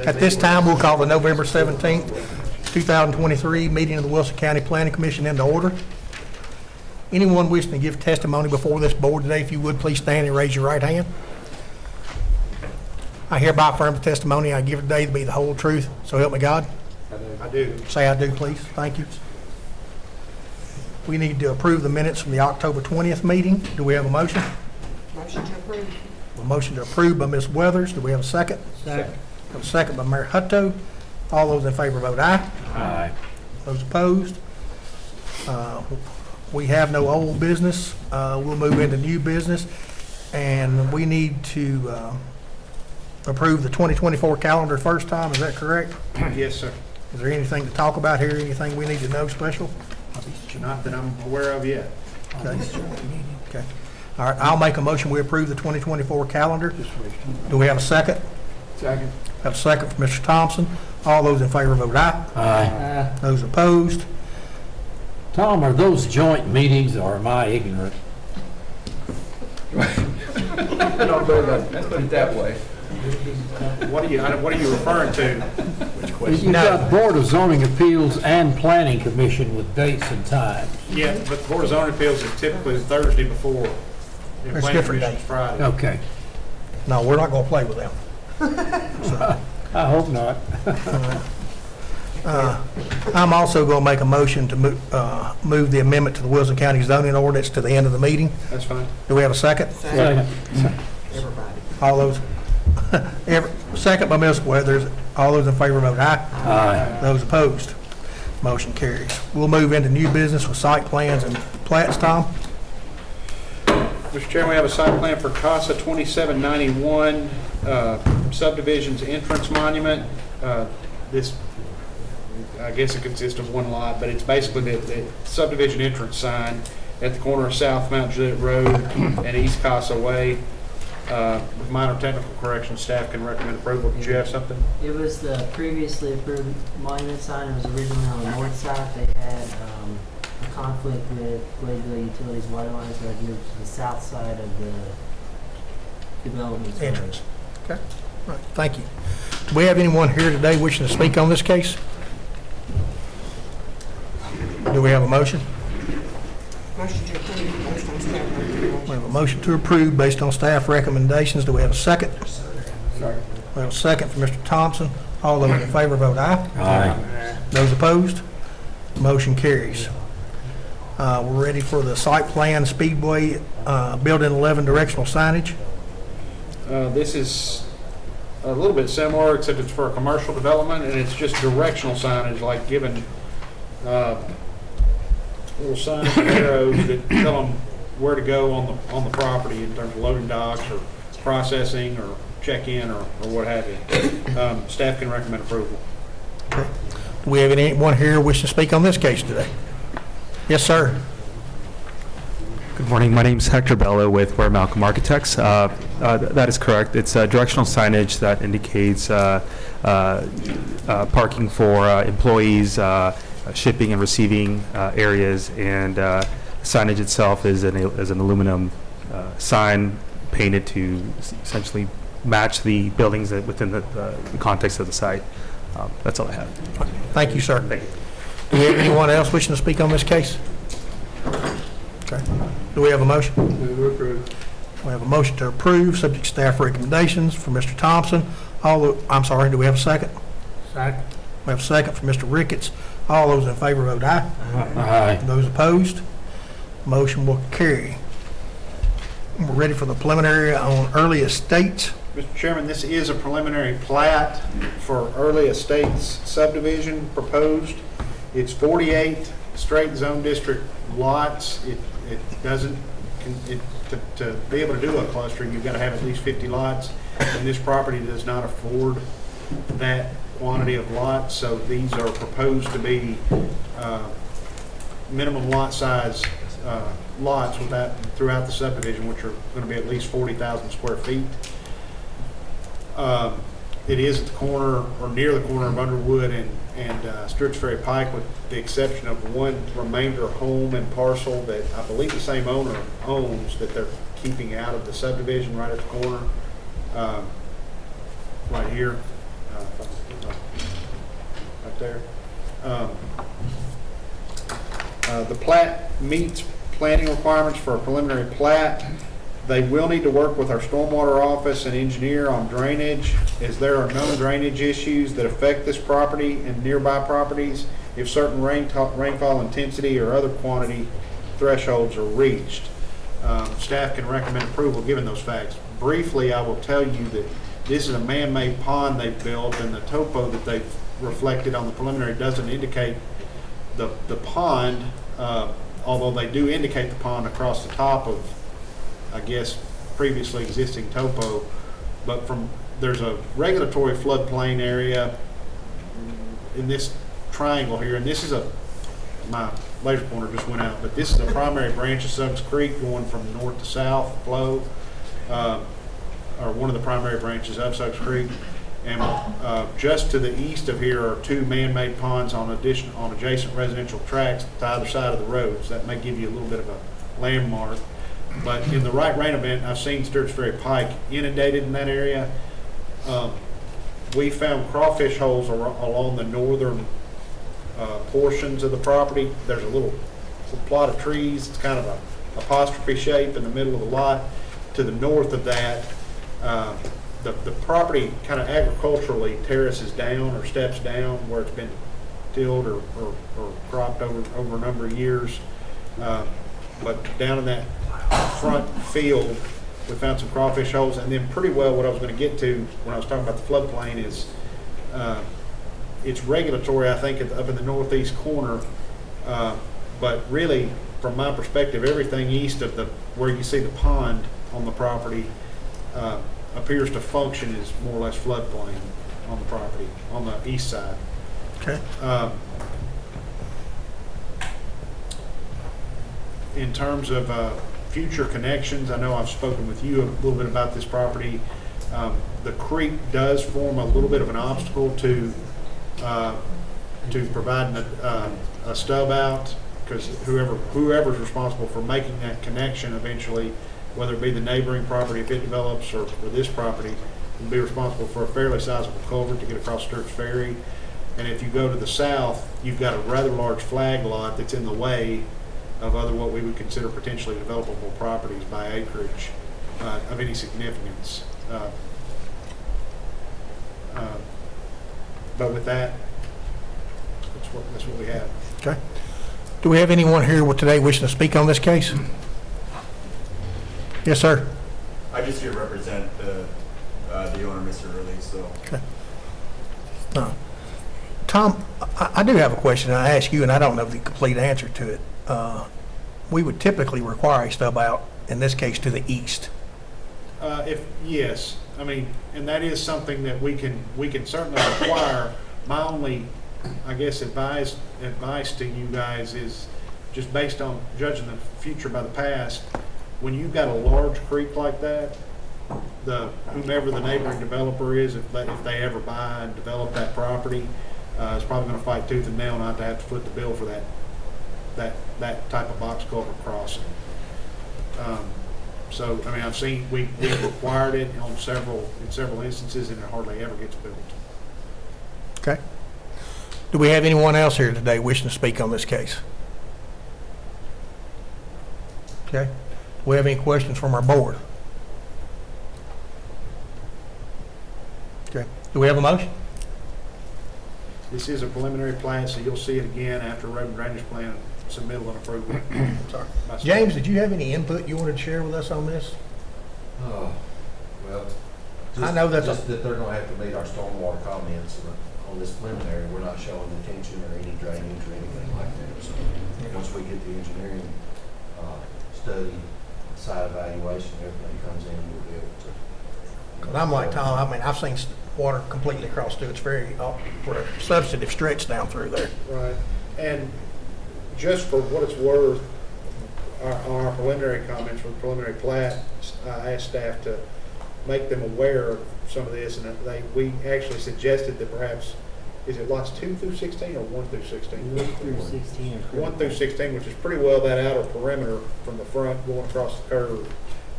At this time, we'll call the November 17th, 2023 meeting of the Wilson County Planning Commission into order. Anyone wishing to give testimony before this board today, if you would, please stand and raise your right hand. I hereby affirm the testimony I give today to be the whole truth, so help me God. I do. Say I do, please. Thank you. We need to approve the minutes from the October 20th meeting. Do we have a motion? Motion to approve. A motion to approve by Ms. Weathers. Do we have a second? Second. Have a second by Mayor Hutto. All those in favor vote aye. Aye. Those opposed? We have no old business. We'll move into new business. And we need to approve the 2024 calendar first time. Is that correct? Yes, sir. Is there anything to talk about here? Anything we need to know special? Not that I'm aware of yet. Okay. Okay. All right, I'll make a motion. We approve the 2024 calendar. Do we have a second? Second. Have a second from Mr. Thompson. All those in favor vote aye. Aye. Those opposed? Tom, are those joint meetings, or am I ignorant? Let's put it that way. What are you referring to? Which question? You've got Board of Zoning Appeals and Planning Commission with dates and times. Yeah, but the Board of Zoning Appeals is typically the Thursday before. The It's Planning different Commission's days. Friday. Okay. No, we're not going to play with them. I hope not. I'm also going to make a motion to move the amendment to the Wilson County zoning ordinance to the end of the meeting. That's fine. Do we have a second? Second. Everybody. All those, second by Ms. Weathers. All those in favor vote aye. Aye. Those opposed? Motion carries. We'll move into new business with site plans and plats, Tom. Mr. Chairman, we have a site plan for CASA 2791 subdivision's entrance monument. This, I guess it consists of one lot, but it's basically the subdivision entrance sign at the corner of South Mount Juliet Road and East Casa Way. With minor technical corrections, staff can recommend approval. Did you have something? It was the previously approved monument sign. It was originally on the north side. They had a conflict with Gladeville Utilities water lines, so I moved to the south side of the development. Entrance. Okay. All right. Thank you. Do we have anyone here today wishing to speak on this case? Do we have a motion? Motion to approve based on staff We recommendation. have a motion to approve based on staff recommendations. Do we have a second? Sorry. We have a second from Mr. Thompson. All those in favor vote aye. Aye. Those opposed? Motion carries. We're ready for the site plan Speedway Building 11 directional signage. This is a little bit similar, except it's for a commercial development, and it's just directional signage, like giving little signs and arrows that tell them where to go on the property in terms of loading docks or processing or check-in or what have you. Staff can recommend approval. Do we have anyone here wishing to speak on this case today? Yes, sir. Good morning. My name is Hector Bello with Ware Malcolm Architects. That is correct. It's directional signage that indicates parking for employees, shipping and receiving areas, and signage itself is an aluminum sign painted to essentially match the buildings within the context of the site. That's all I have. Thank you, sir. Thank you. Do we have anyone else wishing to speak on this case? Okay. Do we have a motion? Move to approve. We have a motion to approve, subject to staff recommendations from Mr. Thompson. I'm sorry, do we have a second? Second. We have a second from Mr. Ricketts. All those in favor vote aye. Aye. Those opposed? Motion will carry. We're ready for the preliminary on early estates. Mr. Chairman, this is a preliminary plat for Early Estates subdivision proposed. It's 48 straight zone district lots. It doesn't, to be able to do a clustering, you've got to have at least 50 lots, and this property does not afford that quantity of lots, so these are proposed to be minimum lot size lots throughout the subdivision, which are going to be at least 40,000 square feet. It is at the corner, or near the corner of Underwood and Sturts Ferry Pike, with the exception of one remainder home and parcel that I believe the same owner owns, that they're keeping out of the subdivision right at the corner, right here. If I can right there. The plat meets planning requirements for a preliminary plat. They will need to work with our stormwater office and engineer on drainage, as there are known drainage issues that affect this property and nearby properties if certain rainfall intensity or other quantity thresholds are reached. Staff can recommend approval given those facts. Briefly, I will tell you that this is a man-made pond they've built, and the topo that they've reflected on the preliminary doesn't indicate the pond, although they do indicate the pond across the top of, I guess, previously existing topo. But there's a regulatory floodplain area in this triangle here, and this is my laser pointer just went out, but this is a primary branch of Suggs Creek going from north to south flow, or one of the primary branches of Suggs Creek. And just to the east of here are two man-made ponds on adjacent residential tracts to either side of the roads. That may give you a little bit of a landmark. But in the right rain event, I've seen Sturts Ferry Pike inundated in that area. We found crawfish holes along the northern portions of the property. There's a little plot of trees. It's kind of a apostrophe shape in the middle of the lot. To the north of that, the property kind of agriculturally terraces down or steps down where it's been tilled or cropped over a number of years. But down in that front field, we found some crawfish holes. And then pretty well what I was going to get to when I was talking about the floodplain is it's regulatory, I think, up in the northeast corner. But really, from my perspective, everything east of where you see the pond on the property appears to function as more or less floodplain on the property, on the east side. Okay. In terms of future connections, I know I've spoken with you a little bit about this property. The creek does form a little bit of an obstacle to providing a stub out, because whoever's responsible for making that connection eventually, whether it be the neighboring property if it develops or this property, will be responsible for a fairly sizable culvert to get across Sturts Ferry. And if you go to the south, you've got a rather large flag lot that's in the way of other what we would consider potentially developable properties by acreage of any significance. But with that, that's what we have. Okay. Do we have anyone here today wishing to speak on this case? Yes, sir. I just here represent the owner, Mr. Early, so. Okay. Tom, I do have a question. I ask you, and I don't know the complete answer to it. We would typically require a stub out, in this case, to the east. Yes, I mean, and that is something that we can certainly require. My only, I guess, advice to you guys is just based on judging the future by the past. When you've got a large creek like that, whomever the neighboring developer is, if they ever buy and develop that property, is probably going to fight tooth and nail not to have to foot the bill for that type of box culvert crossing. So, I mean, we've required it in several instances, and it hardly ever gets built. Okay. Do we have anyone else here today wishing to speak on this case? Okay. Do we have any questions from our board? Okay. Do we have a motion? This is a preliminary plat, so you'll see it again after road and drainage plan submittal and approval. Sorry. James, did you have any input you wanted to share with us on this? Well, I know that's just that they're gonna have to meet our stormwater comments on this preliminary. We're not showing detention or any drainage or anything like that. So once we get the engineering study, site evaluation, everything comes in, we'll be able to. Because I'm like Tom, I mean, I've seen water completely across Stewart's Ferry for a substantive stretch down through there. Right. And just for what it's worth, on our preliminary comments for the preliminary plat, I asked staff to make them aware of some of this, and we actually suggested that perhaps, is it lots 2 through 16 or 1 through 16? 1 through 16 are critical. 1 through 16, which is pretty well that outer perimeter from the front going across the curve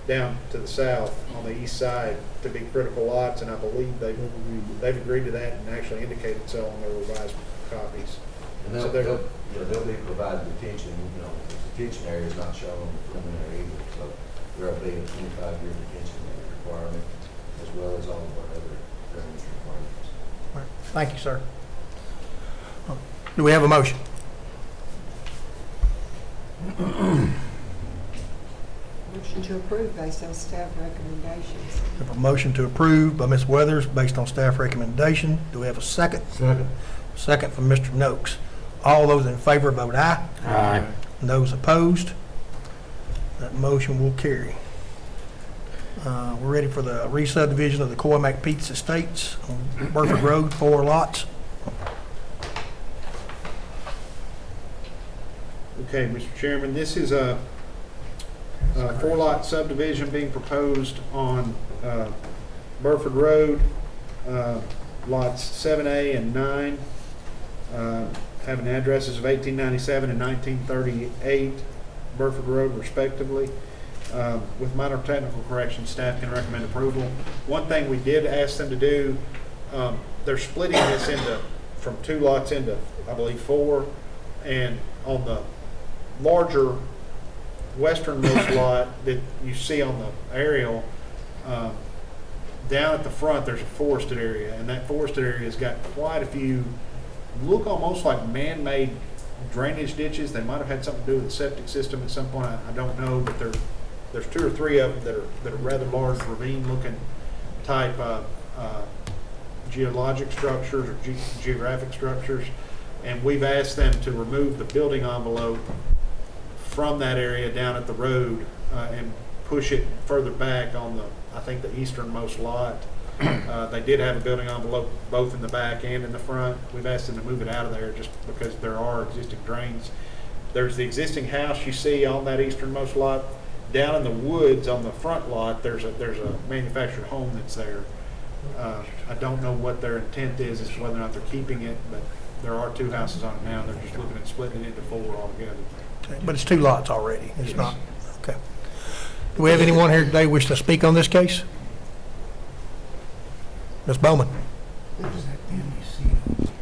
down to the south on the east side to be critical lots, and I believe they've agreed to that and actually indicated so on their revised copies. And So they'll be providing detention, the detention area is not shown on the preliminary either, so they're updating 25-year detention requirement as well as all of our other drainage requirements. All right. Thank you, sir. Do we have a motion? Motion to approve based on staff recommendations. We have a motion to approve by Ms. Weathers based on staff recommendation. Do we have a second? Second. Second from Mr. Noakes. All those in favor vote aye. Aye. And those opposed? That motion will carry. We're ready for the re-subdivision of the Coimac Pete's Estates on Burford Road, 4 lots. Okay, Mr. Chairman, this is a 4-lot subdivision being proposed on Burford Road, lots 7A and 9, having addresses of 1897 and 1938 Burford Road respectively. With minor technical corrections, staff can recommend approval. One thing we did ask them to do, they're splitting this from 2 lots into, I believe, 4, and on the larger westernmost lot that you see on the aerial, down at the front there's a forested area, and that forested area has got quite a few, look almost like man-made drainage ditches. They might have had something to do with the septic system at some point, I don't know, but there's 2 or 3 of them that are rather large ravine-looking type geologic structures or geographic structures, and we've asked them to remove the building envelope from that area down at the road and push it further back on the, I think, the easternmost lot. They did have a building envelope both in the back and in the front. We've asked them to move it out of there just because there are existing drains. There's the existing house you see on that easternmost lot. Down in the woods on the front lot, there's a manufactured home that's there. I don't know what their intent is as to whether or not they're keeping it, but there are 2 houses on it now. They're just looking at splitting it into 4 altogether. Okay, but it's 2 lots already. It's not, okay. Do we have anyone here today wish to speak on this case? Ms. Bowman?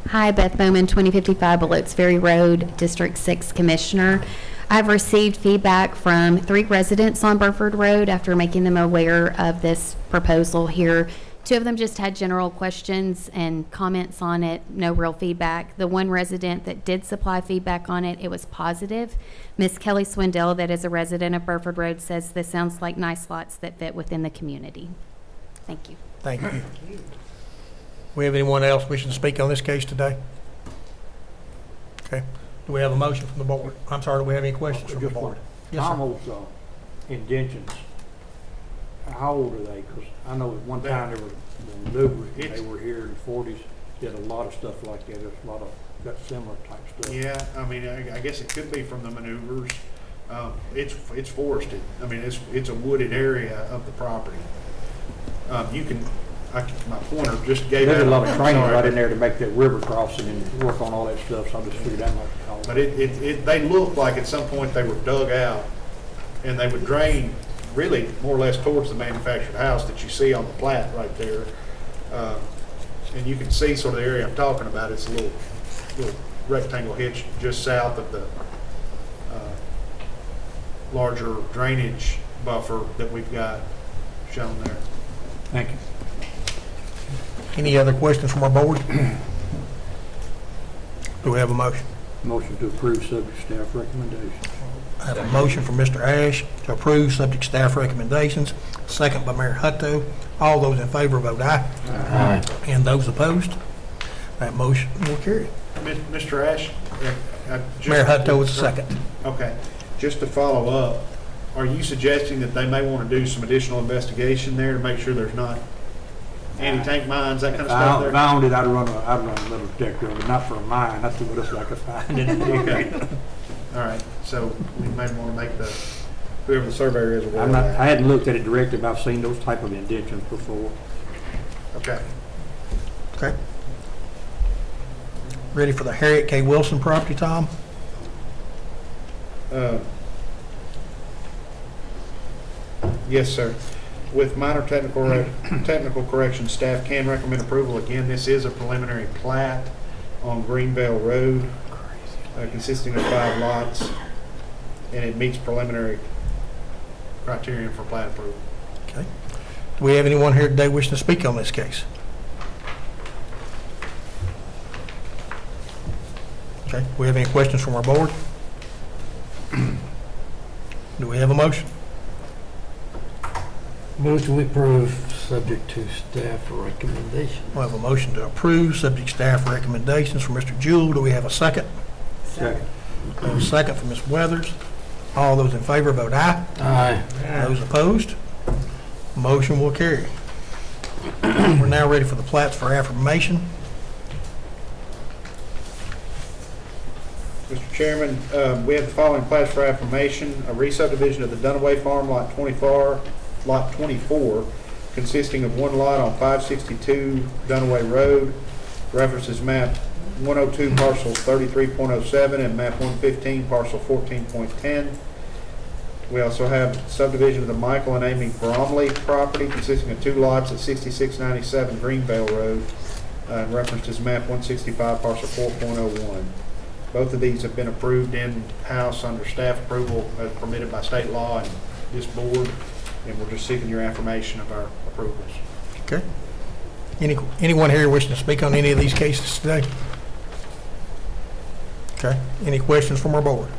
Hi, Beth Bowman, 2055 Bullets Ferry Road, District 6 Commissioner. I've received feedback from 3 residents on Burford Road after making them aware of this proposal here. 2 of them just had general questions and comments on it, no real feedback. The 1 resident that did supply feedback on it, it was positive. Ms. Kelly Swindell, that is a resident of Burford Road, says this sounds like nice lots that fit within the community. Thank you. Thank you. We have anyone else wishing to speak on this case today? Okay. Do we have a motion from the board? I'm sorry, do we have any questions from the board? Yes, sir. Tom's indentions, how old are they? Because I know at one time they were maneuvering, they were here in the 40s, did a lot of stuff like that. There's a lot of that similar type stuff. Yeah, I mean, I guess it could be from the maneuvers. It's forested. I mean, it's a wooded area of the property. My pointer just gave out. There's a lot of training Sorry. right in there to make that river crossing and work on all that stuff, so I just figured that might be called. But they look like at some point they were dug out and they would drain really more or less towards the manufactured house that you see on the plat right there. And you can see sort of the area I'm talking about. It's a little rectangle hitch just south of the larger drainage buffer that we've got shown there. Thank you. Any other questions from our board? Do we have a motion? Motion to approve subject to staff recommendations. I have a motion from Mr. Ash to approve subject to staff recommendations, second by Mayor Hutto. All those in favor vote aye. Aye. And those opposed? That motion will carry. Mr. Ash? Mayor Hutto is second. Okay. Just to follow up, are you suggesting that they may want to do some additional investigation there to make sure there's not anti-tank mines, that kind of stuff If there? I owned it, I'd run a little detector, but not for a mine. That's what else I could find in it. Okay. All right. So we may want to make whoever the surveyor is aware of I that. hadn't looked at it directly, but I've seen those type of indentions before. Okay. Okay. Ready for the Harriet K. Wilson property, Tom? Yes, sir. With minor technical corrections, staff can recommend approval. Again, this is a preliminary plat on Greenbelt Road, consisting of 5 lots, and it meets preliminary criterion for plat approval. Okay. Do we have anyone here today wishing to speak on this case? Okay. Do we have any questions from our board? Do we have a motion? Move to approve, subject to staff recommendation. We have a motion to approve, subject to staff recommendations from Mr. Jewell. Do we have a second? Second. We have a second from Ms. Weathers. All those in favor vote aye. Aye. Those opposed? Motion will carry. We're now ready for the plats for affirmation. Mr. Chairman, we have the following plats for affirmation: a re-subdivision of the Dunaway Farm, Lot 24, consisting of 1 lot on 562 Dunaway Road, references map 102 parcel 33.07 and map 115 parcel 14.10. We also have subdivision of the Michael and Amy Bromley property, consisting of 2 lots at 6697 Greenvale Road, and referenced as map 165 parcel 4.01. Both of these have been approved in-house under staff approval as permitted by state law and this board, and we're just seeking your affirmation of our approvals. Okay. Anyone here wishing to speak on any of these cases today? Okay. Any questions from our board?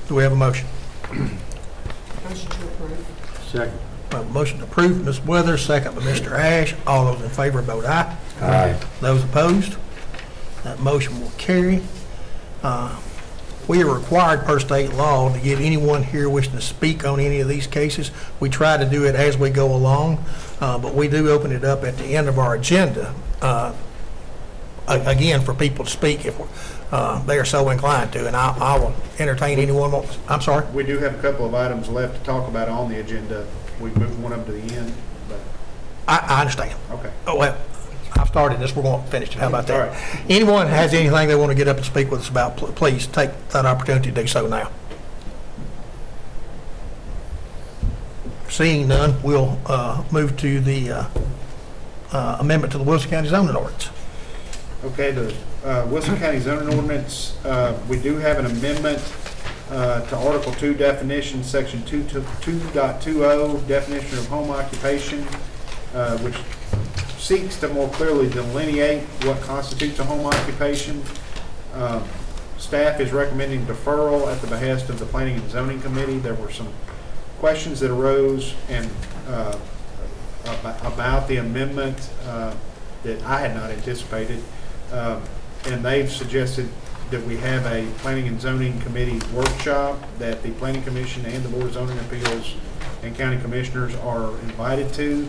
Do we have a motion? Motion to approve. Second. We have a motion to approve, Ms. Weathers, second by Mr. Ash. All those in favor vote aye. Aye. Those opposed? That motion will carry. We are required per state law to get anyone here wishing to speak on any of these cases. We try to do it as we go along, but we do open it up at the end of our agenda, again, for people to speak if they are so inclined to, and I will entertain anyone. I'm sorry? We do have a couple of items left to talk about on the agenda. We moved one of them to the end, but, I understand. okay. Oh, well, I've started this, we're going to finish it. How about All that? right. Anyone has anything they want to get up and speak with us about, please take that opportunity to do so now. Seeing none, we'll move to the amendment to the Wilson County zoning ordinance. Okay, the Wilson County zoning ordinance, we do have an amendment to Article 2 definition, Section 2.20, definition of home occupation, which seeks to more clearly delineate what constitutes a home occupation. Staff is recommending deferral at the behest of the Planning and Zoning Committee. There were some questions that arose and about the amendment that I had not anticipated. And they've suggested that we have a Planning and Zoning Committee workshop that the Planning Commission and the Board of Zoning Appeals and County Commissioners are invited to.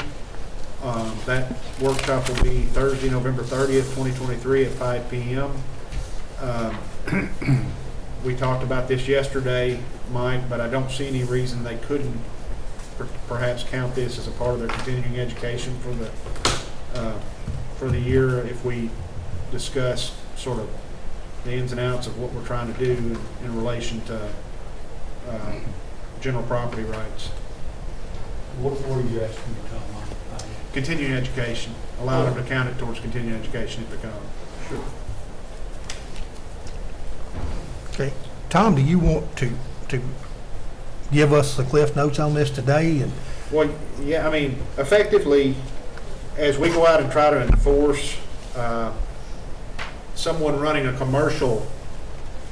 That workshop will be Thursday, November 30th, 2023 at 5 p.m. We talked about this yesterday, Mike, but I don't see any reason they couldn't perhaps count this as a part of their continuing education for the year if we discuss sort of the ins and outs of what we're trying to do in relation to general property rights. What are you asking me to come on? Continuing education, allow them to count it towards continuing education if they come. Sure. Okay. Tom, do you want to give us the Cliff Notes on this today? And Well, yeah, I mean, effectively, as we go out and try to enforce someone running a commercial,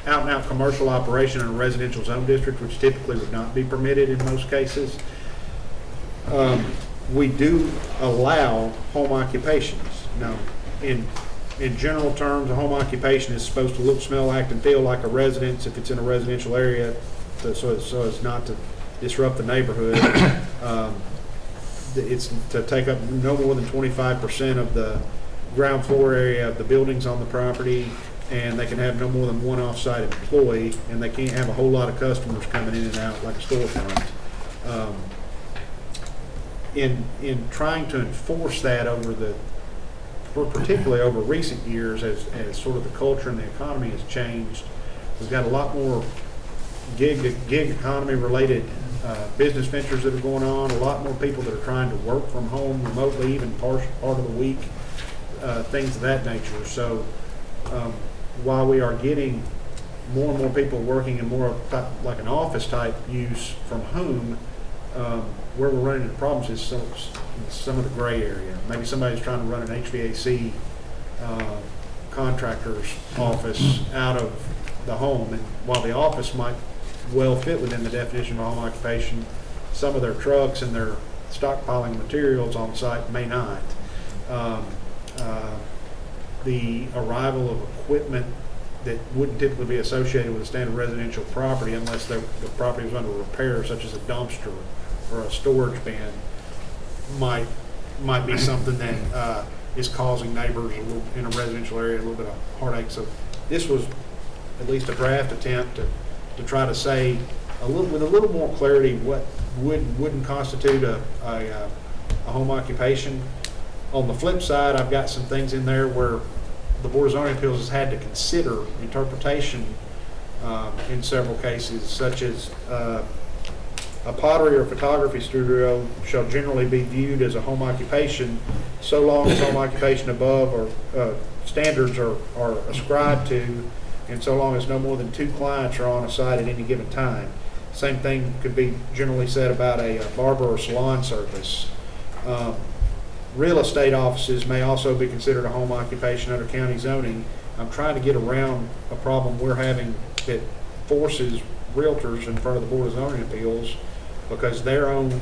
out-and-out commercial operation in a residential zone district, which typically would not be permitted in most cases, we do allow home occupations. Now, in general terms, a home occupation is supposed to look, smell, act, and feel like a residence if it's in a residential area, so as not to disrupt the neighborhood. It's to take up no more than 25% of the ground floor area of the buildings on the property, and they can have no more than one off-site employee, and they can't have a whole lot of customers coming in and out like a storefront. In trying to enforce that particularly over recent years, as sort of the culture and the economy has changed, we've got a lot more gig economy related business ventures that are going on, a lot more people that are trying to work from home remotely, even part of the week. things of that nature. So while we are getting more and more people working in more of like an office type use from home, where we're running into problems is some of the gray area. Maybe somebody's trying to run an HVAC contractor's office out of the home, and while the office might well fit within the definition of a home occupation, some of their trucks and their stockpiling materials on site may not. The arrival of equipment that wouldn't typically be associated with a standard residential property unless the property was under repair, such as a dumpster or a storage bin, might be something that is causing neighbors in a residential area a little bit of heartache. So this was at least a draft attempt to try to say with a little more clarity what wouldn't constitute a home occupation. On the flip side, I've got some things in there where the Board of Zoning Appeals has had to consider interpretation in several cases, such as a pottery or photography studio shall generally be viewed as a home occupation so long as home occupation above or standards are ascribed to, and so long as no more than 2 clients are on a site at any given time. Same thing could be generally said about a barber or salon service. Real estate offices may also be considered a home occupation under county zoning. I'm trying to get around a problem we're having that forces realtors in front of the Board of Zoning Appeals because their own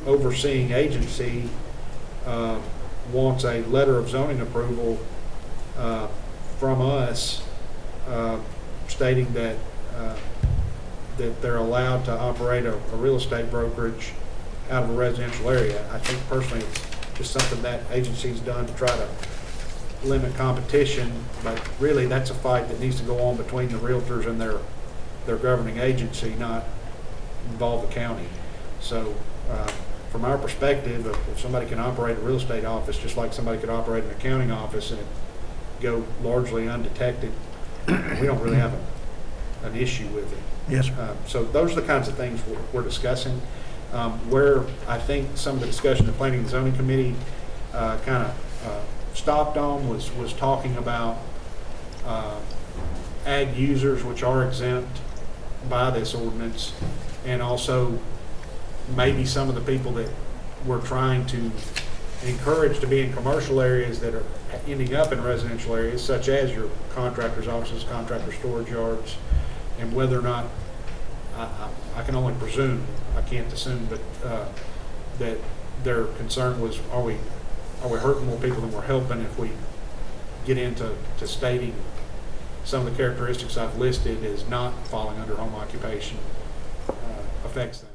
overseeing agency wants a letter of zoning approval from us stating that they're allowed to operate a real estate brokerage out of a residential area. I think personally it's just something that agency's done to try to limit competition, but really that's a fight that needs to go on between the realtors and their governing agency, not involve the county. So from our perspective, if somebody can operate a real estate office just like somebody could operate an accounting office and it go largely undetected, we don't really have an issue with it. Yes, sir. So those are the kinds of things we're discussing. Where I think some of the discussion the Planning and Zoning Committee kind of stopped on was talking about ag users, which are exempt by this ordinance, and also maybe some of the people that we're trying to encourage to be in commercial areas that are ending up in residential areas, such as your contractors' offices, contractor storage yards, and whether or not, I can only presume, I can't assume, but that their concern was, are we hurting more people than we're helping if we get into stating some of the characteristics I've listed as not falling under home occupation affects them.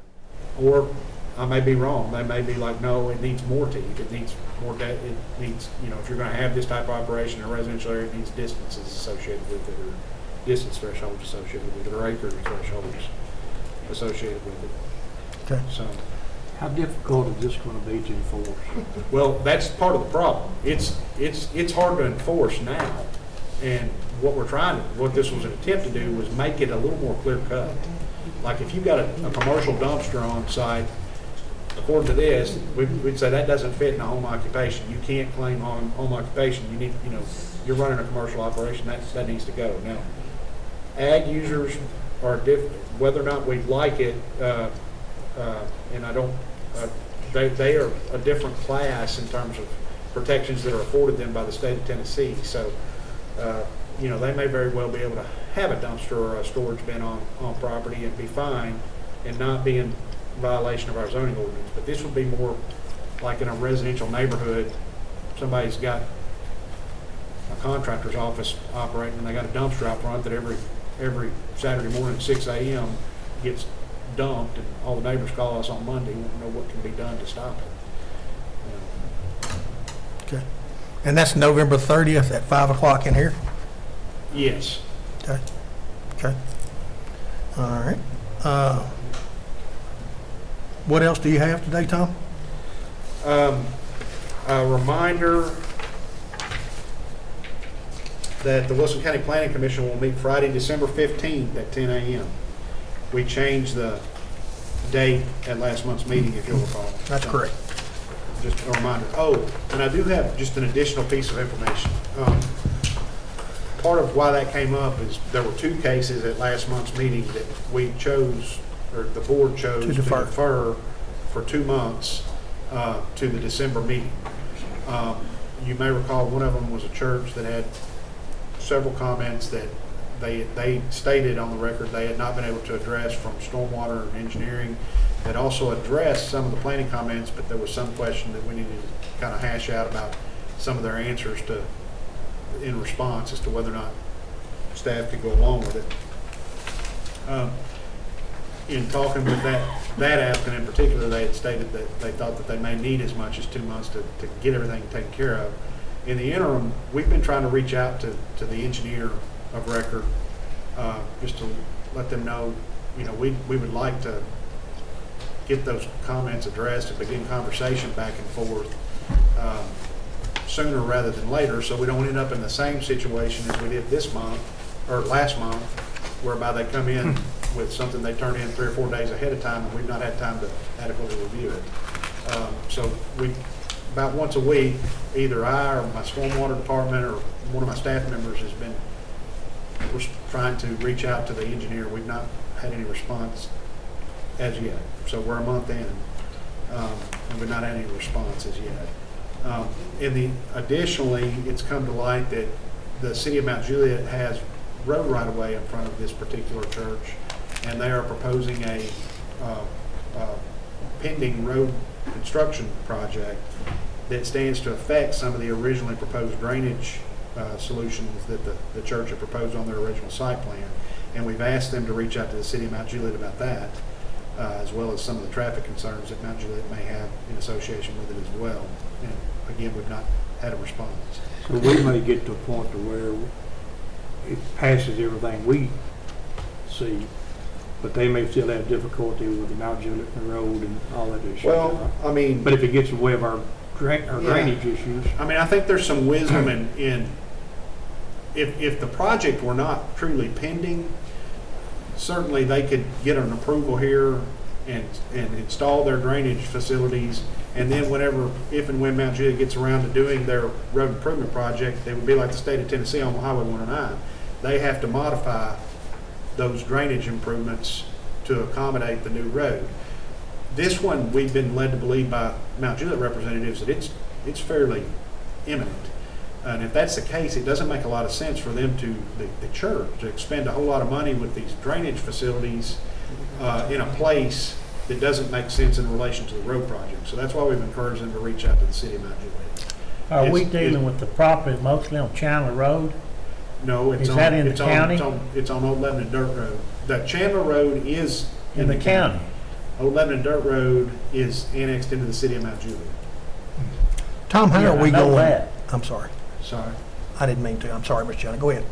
Or I may be wrong. They may be like, no, it needs more teeth. It needs more, it needs, if you're going to have this type of operation in a residential area, it needs distances associated with it, or distance thresholds associated with it, or acre thresholds associated with it. Okay. So, How difficult is this going to be to enforce? well, that's part of the problem. It's hard to enforce now, and what this was an attempt to do was make it a little more clear cut. Like if you've got a commercial dumpster on site, according to this, we'd say that doesn't fit in a home occupation. You can't claim home occupation. You need, you're running a commercial operation. That needs to go. Now, ag users are different. Whether or not we like it, and I don't, they are a different class in terms of protections that are afforded them by the state of Tennessee. So, they may very well be able to have a dumpster or a storage bin on property and be fine and not be in violation of our zoning ordinance. But this would be more like in a residential neighborhood. Somebody's got a contractor's office operating and they got a dumpster out front that every Saturday morning at 6 a.m. gets dumped, and all the neighbors call us on Monday, want to know what can be done to stop it. Okay. And that's November 30th at 5 o'clock in here? Yes. Okay. Okay. All right. What else do you have today, Tom? A reminder that the Wilson County Planning Commission will meet Friday, December 15th at 10 a.m. We changed the date at last month's meeting, if you'll recall. That's correct. just a reminder. Oh, and I do have just an additional piece of information. Part of why that came up is there were two cases at last month's meeting that we chose, or the board chose To to defer. defer for 2 months to the December meeting. You may recall one of them was a church that had several comments that they stated on the record they had not been able to address from stormwater and engineering. Had also addressed some of the planning comments, but there was some question that we needed to kind of hash out about some of their answers to, in response, as to whether or not staff could go along with it. In talking with that applicant in particular, they had stated that they thought that they may need as much as 2 months to get everything taken care of. In the interim, we've been trying to reach out to the engineer of record, just to let them know, you know, we would like to get those comments addressed and begin conversation back and forth sooner rather than later, so we don't end up in the same situation as we did this month, or last month, whereby they come in with something they turn in 3 or 4 days ahead of time, and we've not had time to adequately review it. So we, about once a week, either I or my stormwater department or one of my staff members we're trying to reach out to the engineer. We've not had any response as yet. So we're a month in, and we've not had any response as yet. Additionally, it's come to light that the city of Mount Juliet has road right-of-way in front of this particular church, and they are proposing a pending road construction project that stands to affect some of the originally proposed drainage solutions that the church had proposed on their original site plan. And we've asked them to reach out to the city of Mount Juliet about that, as well as some of the traffic concerns that Mount Juliet may have in association with it as well. And again, we've not had a response. So we may get to a point to where it passes everything we see, but they may still have difficulty with the Mount Juliet Road and all that issue. Well, I mean, But if it gets in the way of our drainage issues, I mean, I think there's some wisdom in if the project were not truly pending, certainly they could get an approval here and install their drainage facilities, and then if and when Mount Juliet gets around to doing their road improvement project, they would be like the state of Tennessee on Highway 109. They have to modify those drainage improvements to accommodate the new road. This one, we've been led to believe by Mount Juliet representatives that it's fairly imminent. And if that's the case, it doesn't make a lot of sense for them the church, to expend a whole lot of money with these drainage facilities in a place that doesn't make sense in relation to the road project. So that's why we've encouraged them to reach out to the city of Mount Juliet. Are we It's- dealing with the property mostly on Chandler Road? No, it's Is on. that in the it's on- county? It's on Old Lebanon Dirt Road. The Chandler Road is In the county? Old Lebanon Dirt Road is annexed into the city of Mount Juliet. Tom, how Yeah, are we I know going? that. I'm sorry. Sorry. I didn't mean to. I'm sorry, Mr. Johnny. Go ahead.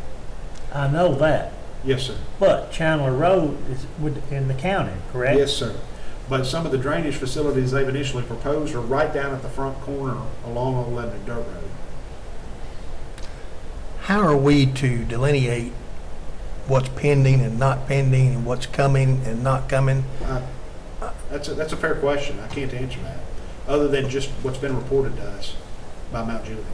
I know that, Yes, sir. but Chandler Road is in the county, correct? Yes, sir. But some of the drainage facilities they've initially proposed are right down at the front corner along Old Lebanon Dirt Road. How are we to delineate what's pending and not pending, and what's coming and not coming? That's a fair question. I can't answer that, other than just what's been reported to us by Mount Juliet.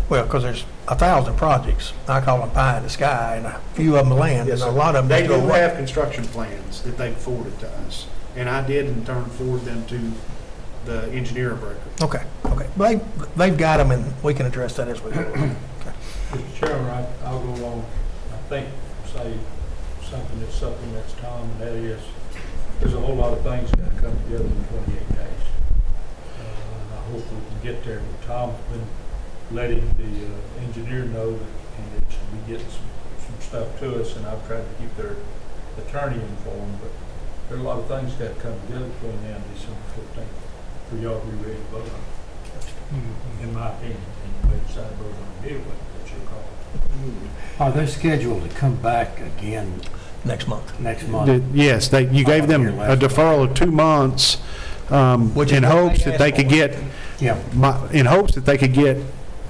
Well, because there's 1,000 projects. I call them pie in the sky, and a few of them land, Yes, and a sir. lot of them They just do go have away. construction plans that they've forwarded to us, and I did in turn forward them to the engineer of record. Okay, okay. They've got them, and we can address that as we go. Okay. Mr. Chairman, I'll go along, I think, say something that supplements Tom, and that is, there's a whole lot of things that come together in 28 days. And I hope we can get there. But Tom's been letting the engineer know that he should be getting some stuff to us, and I've tried to keep their attorney informed, but there are a lot of things that come together between now and December 15th for y'all to be ready to vote on, in my opinion, and you may decide to vote on it anyway. Are they scheduled to come back again Next month. next month? Yes, you gave them a deferral of 2 months, Which is in what hopes they that they asked could for. get, Yeah. in hopes that they could get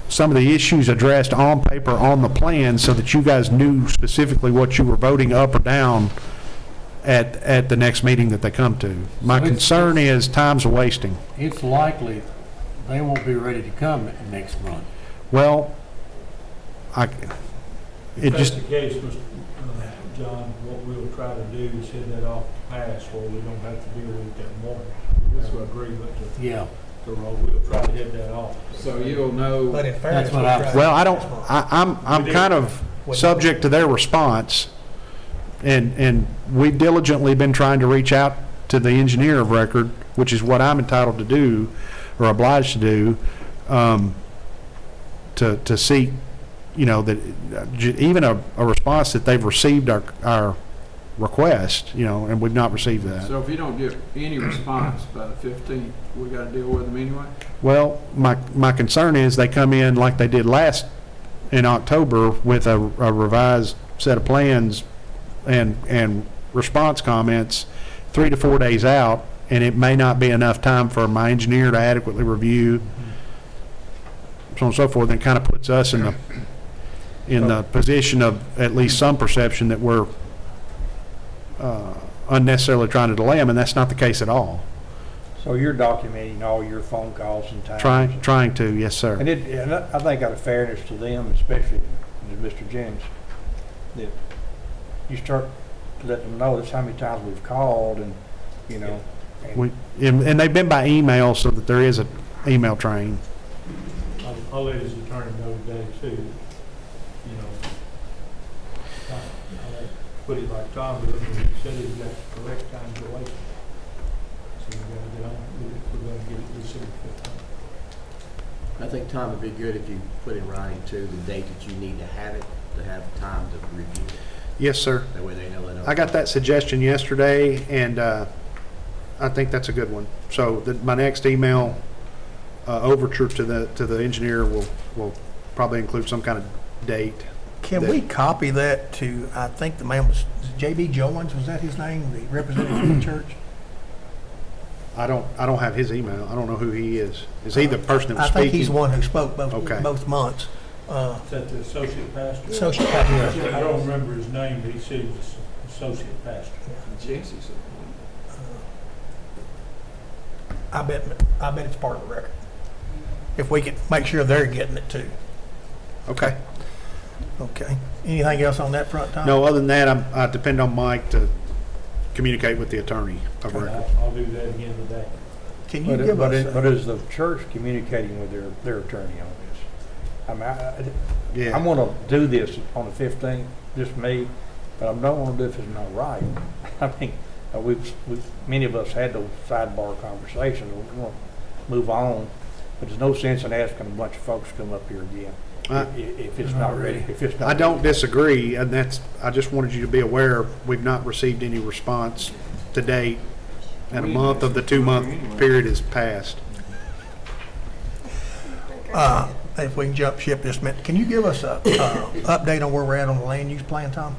some of the issues addressed on paper on the plan, so that you guys knew specifically what you were voting up or down at the next meeting that they come to. My So it's- concern is time's wasting. It's likely they won't be ready to come next month. Well, it If that's just, the case, Mr. John, what we'll try to do is head that off to pass where we don't have to deal with it that morning. This will agreement to Yeah. the road. We'll try to head that off. So you'll know, But in fairness, That's what we I'm- tried well, I this don't, month. I'm kind of subject to their response. And we've diligently been trying to reach out to the engineer of record, which is what I'm entitled to do, or obliged to do, to see, you know, that even a response that they've received our request, you know, and we've not received that. so if you don't get any response by the 15th, we got to deal with them anyway? Well, my concern is they come in like they did in October with a revised set of plans and response comments 3 to 4 days out, and it may not be enough time for my engineer to adequately review, so on and so forth, and it kind of puts us in the position of at least some perception that we're unnecessarily trying to delay them, and that's not the case at all. So you're documenting all your phone calls and times? Trying to, yes, sir. And I think out of fairness to them, especially to Mr. Jennings, that you start to let them know that's how many times we've called and, you know. And they've been by email, so that there is an email train. I'll let his attorney know today too, you know. I'll put it like Tom did, when he said he's got the correct time to wait. So we gotta get on, if we're gonna get it received. I think, Tom, it'd be good if you put in writing too the date that you need to have it, to have time to review it. Yes, sir. That way they know that. I got that suggestion yesterday, and I think that's a good one. So my next email overture to the engineer will probably include some kind of date. Can we copy that to, I think the man was J.B. Jones, was that his name, the representative of the church? I don't have his email. I don't know who he is. Is he the person that was I speaking? think he's the one who spoke Okay. both months. Is that the associate pastor? Associate pastor. I don't remember his name, but he said he was associate pastor. Jesse's. I bet it's part of the record. If we could make sure they're getting it too. Okay. Okay. Anything else on that front, Tom? No, other than that, I depend on Mike to communicate with the attorney of And record. I'll do that again today. Can you give us? But is the church communicating with their attorney on this? I mean, Yeah. I'm gonna do this on the 15th, just me, but I don't wanna do it if it's not right. I mean, many of us had those sidebar conversations, we're gonna move on, but there's no sense in asking a bunch of folks to come up here again if it's not ready, if it's not. I don't disagree, and I just wanted you to be aware, we've not received any response to date, and a month of the 2-month period is passed. If we can jump ship just a minute, can you give us a update on where we're at on the land use plan, Tom?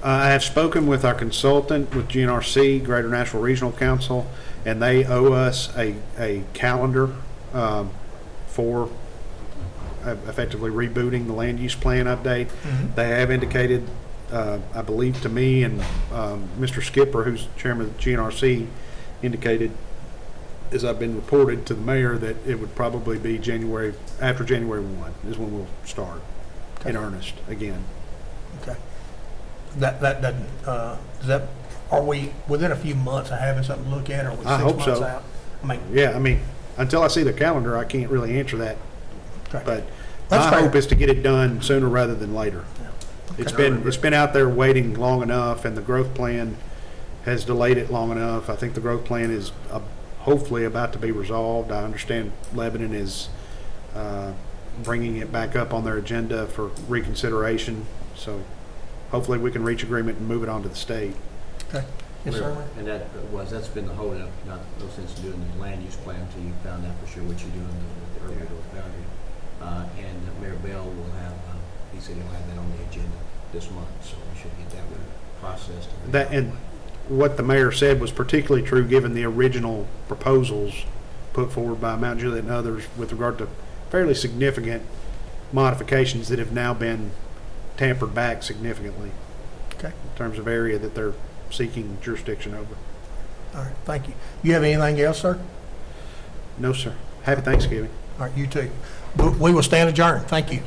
I have spoken with our consultant with GNRC, Greater Nashville Regional Council, and they owe us a calendar for effectively rebooting the land use plan update. They have indicated, I believe to me, and Mr. Skipper, who's chairman of the GNRC, indicated, as I've been reported to the mayor, that it would probably be after January 1 is when we'll start in earnest again. Okay. That doesn't, are we within a few months of having something to look at, or are we 6 I hope months so. out? I mean, until I see the calendar, I can't really answer that. Okay. But That's my fair. hope is to get it done sooner rather than later. Okay. It's been out there waiting long enough, and the growth plan has delayed it long enough. I think the growth plan is hopefully about to be resolved. I understand Lebanon is bringing it back up on their agenda for reconsideration. So hopefully we can reach agreement and move it on to the state. Okay. Yes, sir. And that's been the holdup, no sense in doing the land use plan until you found out for sure what you're doing with the urban growth boundary. And Mayor Bell will have, he said he'll have that on the agenda this month, so we should get that one processed. And what the mayor said was particularly true given the original proposals put forward by Mount Juliet and others with regard to fairly significant modifications that have now been tampered back significantly. Okay. In terms of area that they're seeking jurisdiction over. All right, thank you. You have anything else, sir? No, sir. Happy Thanksgiving. All right, you too. We will stand adjourned. Thank you.